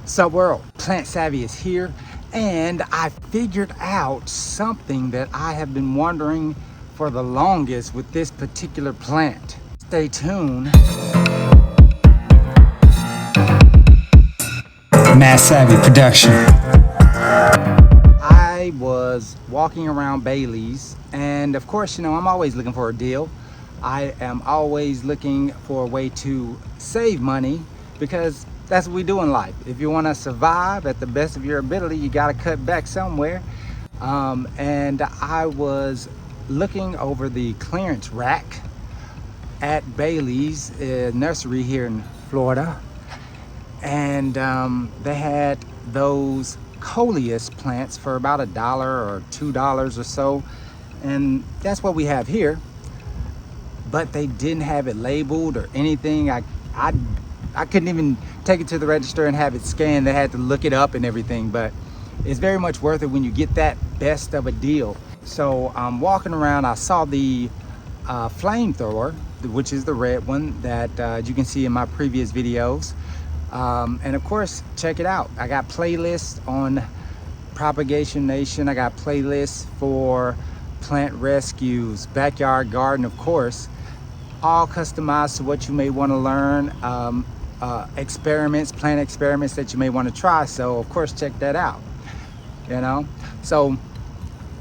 Sup world, Plant Savvy is here, and I figured out something that I have been wondering for the longest with this particular plant. Stay tuned. Mass Savvy production. I was walking around Bailey's, and of course, I'm always looking for a deal. I am always looking for a way to save money because that's what we do in life. If you want to survive at the best of your ability, you got to cut back somewhere. And I was looking over the clearance rack at Bailey's nursery here in Florida, and they had those Coleus plants for about $1 or $2 or so, and that's what we have here. But they didn't have it labeled or anything. I couldn't even take it to the register and have it scanned. They had to look it up and everything, but it's very much worth it when you get that best of a deal. So I'm walking around, I saw the flamethrower, which is the red one that you can see in my previous videos. And of course, check it out. I got playlists on Propagation Nation. I got playlists for plant rescues, backyard garden, of course, all customized to what you may want to learn. Experiments, plant experiments that you may want to try. So of course, check that out. So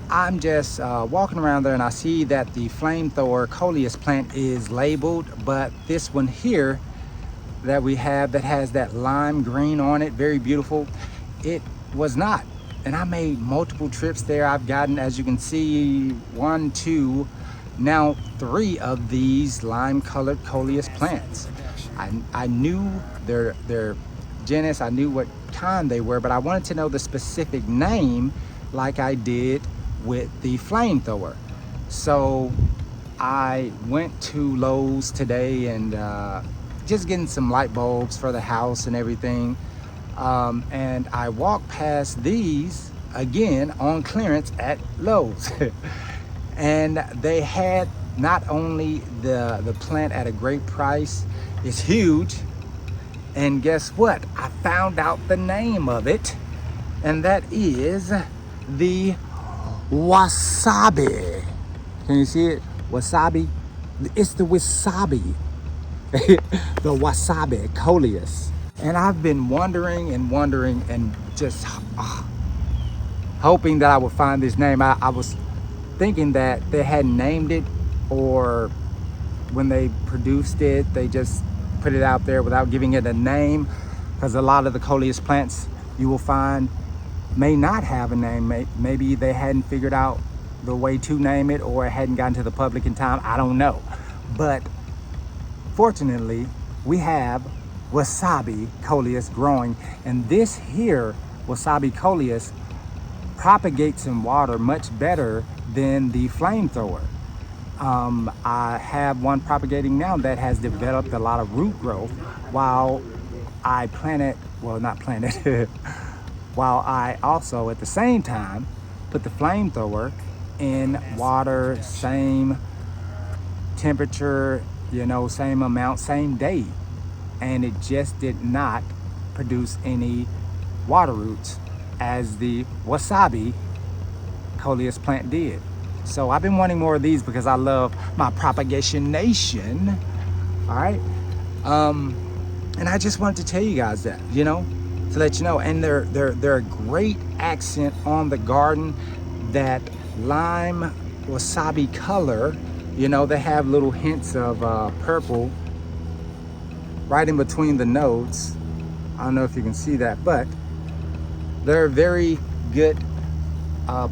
I'm just walking around there, and I see that the flamethrower Coleus plant is labeled, but this one here that we have that has that lime green on it, very beautiful, it was not. And I made multiple trips there. I've gotten, as you can see, 1, 2, now 3 of these lime colored Coleus plants. I knew their genus, I knew what kind they were, but I wanted to know the specific name like I did with the flamethrower. So I went to Lowe's today and just getting some light bulbs for the house and everything. And I walked past these again on clearance at Lowe's. And they had not only the plant at a great price, it's huge, and guess what? I found out the name of it, and that is the Wasabi. Can you see it? Wasabi. It's the Wasabi. The Wasabi Coleus. And I've been wondering and just hoping that I would find this name. I was thinking that they hadn't named it, or when they produced it, they just put it out there without giving it a name, because a lot of the Coleus plants you will find may not have a name. Maybe they hadn't figured out the way to name it, or it hadn't gotten to the public in time. I don't know. But fortunately, we have Wasabi Coleus growing, and this here Wasabi Coleus propagates in water much better than the flamethrower. I have one propagating now that has developed a lot of root growth, while I while I also at the same time put the flamethrower in water, same temperature, same amount, same date, and it just did not produce any water roots as the Wasabi Coleus plant did. So I've been wanting more of these because I love my Propagation Nation. All right. And I just wanted to tell you guys that, to let you know. And they're a great accent on the garden. That lime wasabi color, they have little hints of purple right in between the nodes. I don't know if you can see that, but they're very good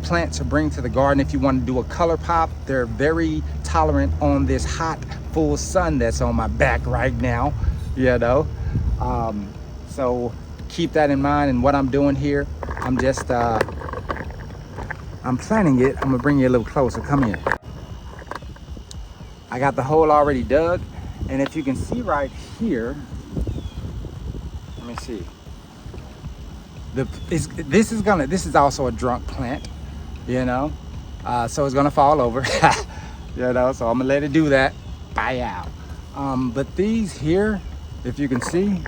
plant to bring to the garden if you want to do a color pop. They're very tolerant on this hot full sun that's on my back right now, so keep that in mind. And what I'm doing here, I'm just I'm planting it. I'm gonna bring you a little closer. Come here. I got the hole already dug, and if you can see right here, let me see. This is also a drunk plant, so it's gonna fall over. So I'm gonna let it do that. Bye out. But these here, if you can see,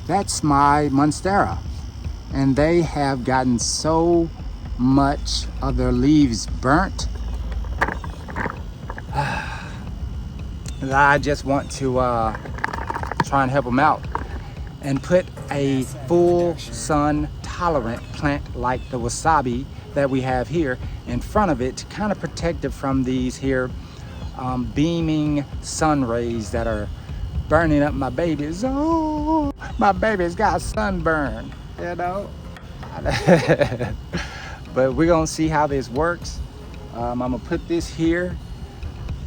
That's my monstera. And they have gotten so much of their leaves burnt that I just want to try and help them out and put a full sun tolerant plant like the wasabi that we have here in front of it to kind of protect it from these here beaming sun rays that are burning up my babies. Oh, my baby's got sunburn, you know. But we're gonna see how this works. I'm gonna put this here,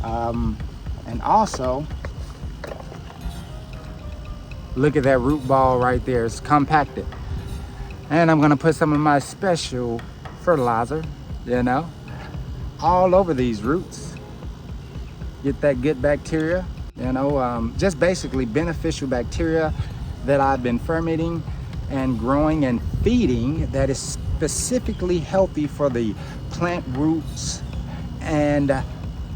and also look at that root ball right there. It's compacted, and I'm gonna put some of my special fertilizer, you know, all over these roots. Get that good bacteria, you know, just basically beneficial bacteria that I've been fermenting and growing and feeding that is specifically healthy for the plant roots. And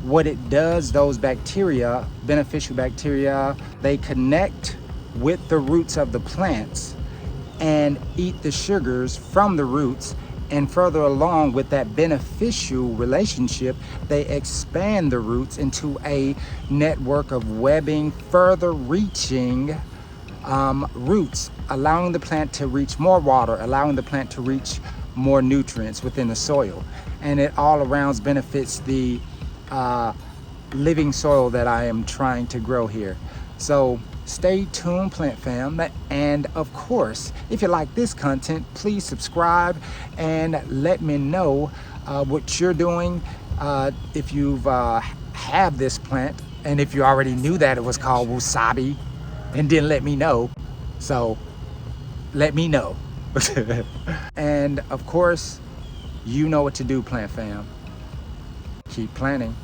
what it does, those bacteria, beneficial bacteria, they connect with the roots of the plants and eat the sugars from the roots, and further along with that beneficial relationship, they expand the roots into a network of webbing, further reaching roots, allowing the plant to reach more water, allowing the plant to reach more nutrients within the soil. And it all around benefits the living soil that I am trying to grow here. So stay tuned, plant fam. And of course, if you like this content, please subscribe and let me know what you're doing. If you've have this plant, and if you already knew that it was called wasabi and didn't let me know, so let me know. And of course, you know what to do, plant fam. Keep planting.